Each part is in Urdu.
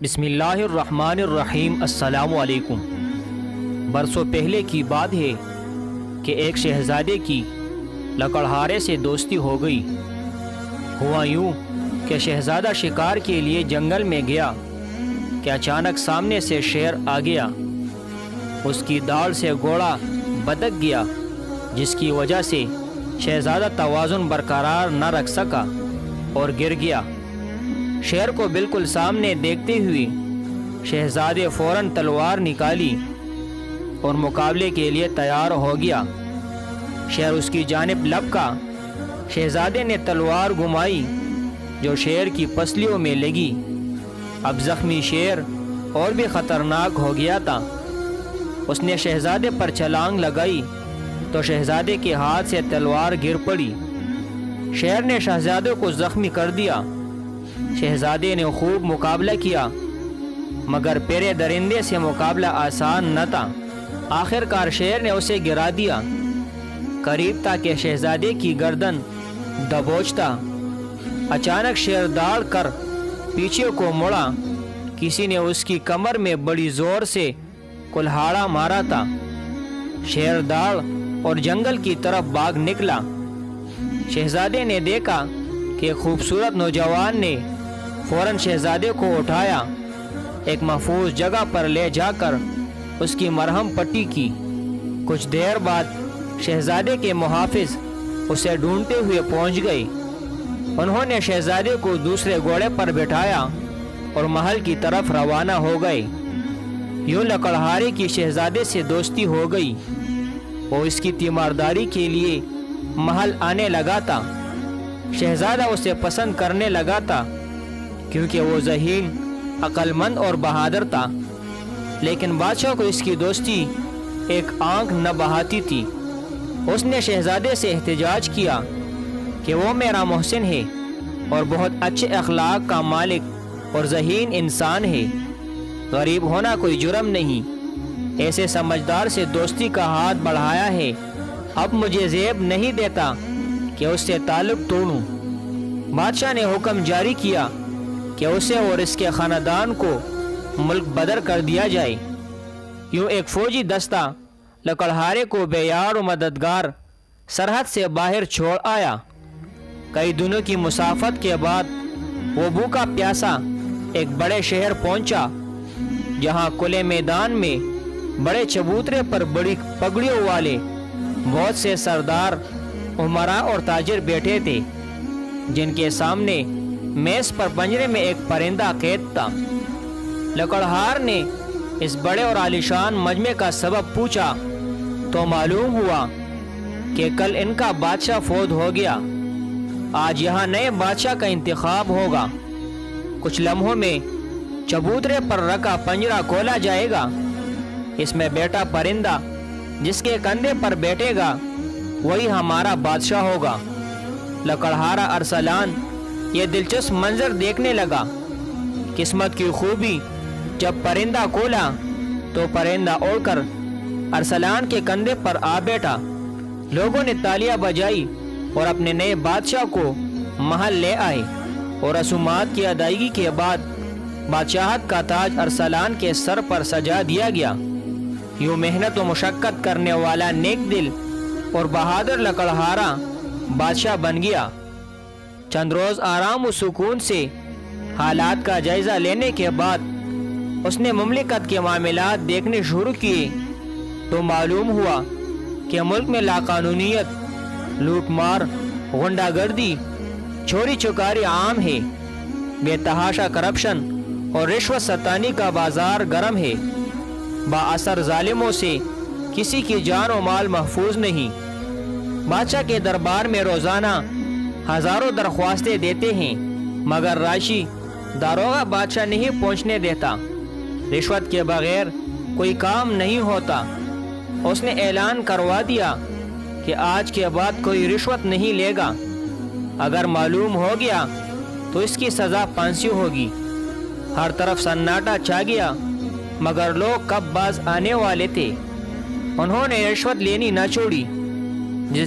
بسم اللہ الرحمن الرحیم۔ السلام علیکم۔ برسوں پہلے کی بات ہے کہ ایک شہزادے کی لکڑہارے سے دوستی ہو گئی۔ ہوا یوں کہ شہزادہ شکار کے لیے جنگل میں گیا کہ اچانک سامنے سے شیر آ گیا۔ اس کی داڑھ سے گھوڑا بدک گیا، جس کی وجہ سے شہزادہ توازن برقرار نہ رکھ سکا اور گر گیا۔ شیر کو بالکل سامنے دیکھتے ہوئے شہزادے فوراً تلوار نکالی اور مقابلے کے لیے تیار ہو گیا۔ شیر اس کی جانب لپکا۔ شہزادے نے تلوار گھمائی جو شیر کی پسلیوں میں لگی۔ اب زخمی شیر اور بھی خطرناک ہو گیا تھا۔ اس نے شہزادے پر چھلانگ لگائی تو شہزادے کے ہاتھ سے تلوار گر پڑی۔ شیر نے شہزادے کو زخمی کر دیا۔ شہزادے نے خوب مقابلہ کیا، مگر پیرے درندے سے مقابلہ آسان نہ تھا۔ آخر کار شیر نے اسے گرا دیا۔ قریب تھا کہ شہزادے کی گردن دبوچتا۔ اچانک شیر دوڑ کر پیچھے کو مڑا۔ کسی نے اس کی کمر میں بڑی زور سے کلہاڑا مارا تھا۔ شیر دوڑ اور جنگل کی طرف بھاگ نکلا۔ شہزادے نے دیکھا کہ ایک خوبصورت نوجوان نے فوراً شہزادے کو اٹھایا، ایک محفوظ جگہ پر لے جا کر اس کی مرہم پٹی کی۔ کچھ دیر بعد شہزادے کے محافظ اسے ڈھونڈتے ہوئے پہنچ گئے۔ انہوں نے شہزادے کو دوسرے گھوڑے پر بٹھایا اور محل کی طرف روانہ ہو گئے۔ یوں لکڑہارے کی شہزادے سے دوستی ہو گئی۔ وہ اس کی تیمارداری کے لیے محل آنے لگا تھا۔ شہزادہ اسے پسند کرنے لگا تھا کیونکہ وہ ذہین، عقل مند اور بہادر تھا، لیکن بادشاہ کو اس کی دوستی ایک آنکھ نہ بہاتی تھی۔ اس نے شہزادے سے احتجاج کیا کہ وہ میرا محسن ہے اور بہت اچھے اخلاق کا مالک اور ذہین انسان ہے۔ غریب ہونا کوئی جرم نہیں۔ ایسے سمجھدار سے دوستی کا ہاتھ بڑھایا ہے۔ اب مجھے زیب نہیں دیتا کہ اس سے تعلق توڑوں۔ بادشاہ نے حکم جاری کیا کہ اسے اور اس کے خاندان کو ملک بدر کر دیا جائے۔ یوں ایک فوجی دستہ لکڑہارے کو بے یار و مددگار سرحد سے باہر چھوڑ آیا۔ کئی دنوں کی مسافت کے بعد وہ بھوکا پیاسا ایک بڑے شہر پہنچا، جہاں کھلے میدان میں بڑے چبوترے پر بڑی پگڑیوں والے بہت سے سردار، امراء اور تاجر بیٹھے تھے، جن کے سامنے میز پر پنجرے میں ایک پرندہ قید تھا۔ لکڑہار نے اس بڑے اور عالیشان مجمع کا سبب پوچھا تو معلوم ہوا کہ کل ان کا بادشاہ فوت ہو گیا۔ آج یہاں نئے بادشاہ کا انتخاب ہوگا۔ کچھ لمحوں میں چبوترے پر رکھا پنجرہ کھولا جائے گا۔ اس میں بیٹا پرندہ جس کے کندھے پر بیٹھے گا وہی ہمارا بادشاہ ہوگا۔ لکڑہارا ارسلان یہ دلچسپ منظر دیکھنے لگا۔ قسمت کی خوبی، جب پرندہ کھولا تو پرندہ اڑ کر ارسلان کے کندھے پر آ بیٹھا۔ لوگوں نے تالیاں بجائی اور اپنے نئے بادشاہ کو محل لے آئے، اور رسومات کی ادائیگی کے بعد بادشاہت کا تاج ارسلان کے سر پر سجا دیا گیا۔ یوں محنت و مشقت کرنے والا نیک دل اور بہادر لکڑہارا بادشاہ بن گیا۔ چند روز آرام و سکون سے حالات کا جائزہ لینے کے بعد اس نے مملکت کے معاملات دیکھنے شروع کیے تو معلوم ہوا کہ ملک میں لاقانونیت، لوٹ مار، غنڈہ گردی، چوری چکاری عام ہے۔ بے تحاشا کرپشن اور رشوت ستانی کا بازار گرم ہے۔ با اثر ظالموں سے کسی کی جان و مال محفوظ نہیں۔ بادشاہ کے دربار میں روزانہ ہزاروں درخواستیں دیتے ہیں، مگر راشی داروغہ بادشاہ نہیں پہنچنے دیتا۔ رشوت کے بغیر کوئی کام نہیں ہوتا۔ اس نے اعلان کروا دیا کہ آج کے بعد کوئی رشوت نہیں لے گا۔ اگر معلوم ہو گیا تو اس کی سزا پھانسی ہوگی۔ ہر طرف سناٹا چھا گیا، مگر لوگ کب باز آنے والے تھے۔ انہوں نے رشوت لینی نہ چھوڑی۔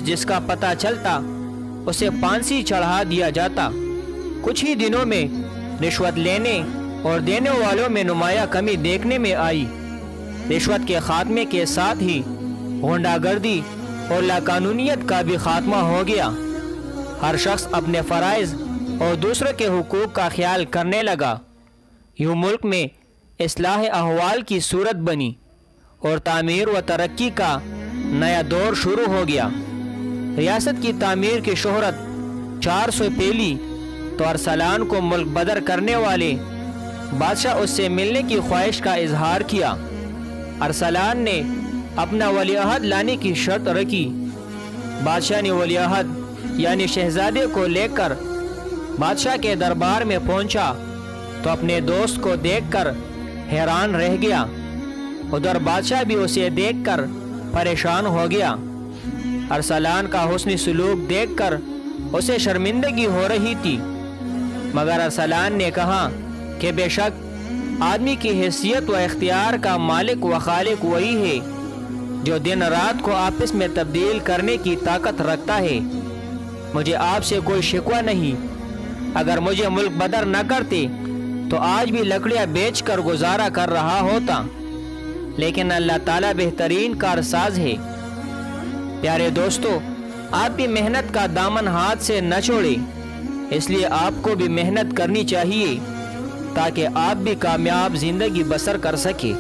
جس کا پتہ چلتا اسے پھانسی چڑھا دیا جاتا۔ کچھ ہی دنوں میں رشوت لینے اور دینے والوں میں نمایاں کمی دیکھنے میں آئی۔ رشوت کے خاتمے کے ساتھ ہی غنڈہ گردی اور لاقانونیت کا بھی خاتمہ ہو گیا۔ ہر شخص اپنے فرائض اور دوسروں کے حقوق کا خیال کرنے لگا۔ یوں ملک میں اصلاح احوال کی صورت بنی اور تعمیر و ترقی کا نیا دور شروع ہو گیا۔ ریاست کی تعمیر کی شہرت 400 پھیلی تو ارسلان کو ملک بدر کرنے والے بادشاہ اس سے ملنے کی خواہش کا اظہار کیا۔ ارسلان نے اپنا ولی عہد لانے کی شرط رکھی۔ بادشاہ نے ولی عہد یعنی شہزادے کو لے کر بادشاہ کے دربار میں پہنچا تو اپنے دوست کو دیکھ کر حیران رہ گیا۔ ادھر بادشاہ بھی اسے دیکھ کر پریشان ہو گیا۔ ارسلان کا حسن سلوک دیکھ کر اسے شرمندگی ہو رہی تھی، مگر ارسلان نے کہا کہ بے شک آدمی کی حیثیت و اختیار کا مالک و خالق وہی ہے جو دن رات کو آپس میں تبدیل کرنے کی طاقت رکھتا ہے۔ مجھے آپ سے کوئی شکوہ نہیں۔ اگر مجھے ملک بدر نہ کرتے تو آج بھی لکڑیاں بیچ کر گزارا کر رہا ہوتا، لیکن اللہ تعالیٰ بہترین کارساز ہے۔ پیارے دوستو، آپ بھی محنت کا دامن ہاتھ سے نہ چھوڑیں، اس لیے آپ کو بھی محنت کرنی چاہیے تاکہ آپ بھی کامیاب زندگی بسر کر سکیں۔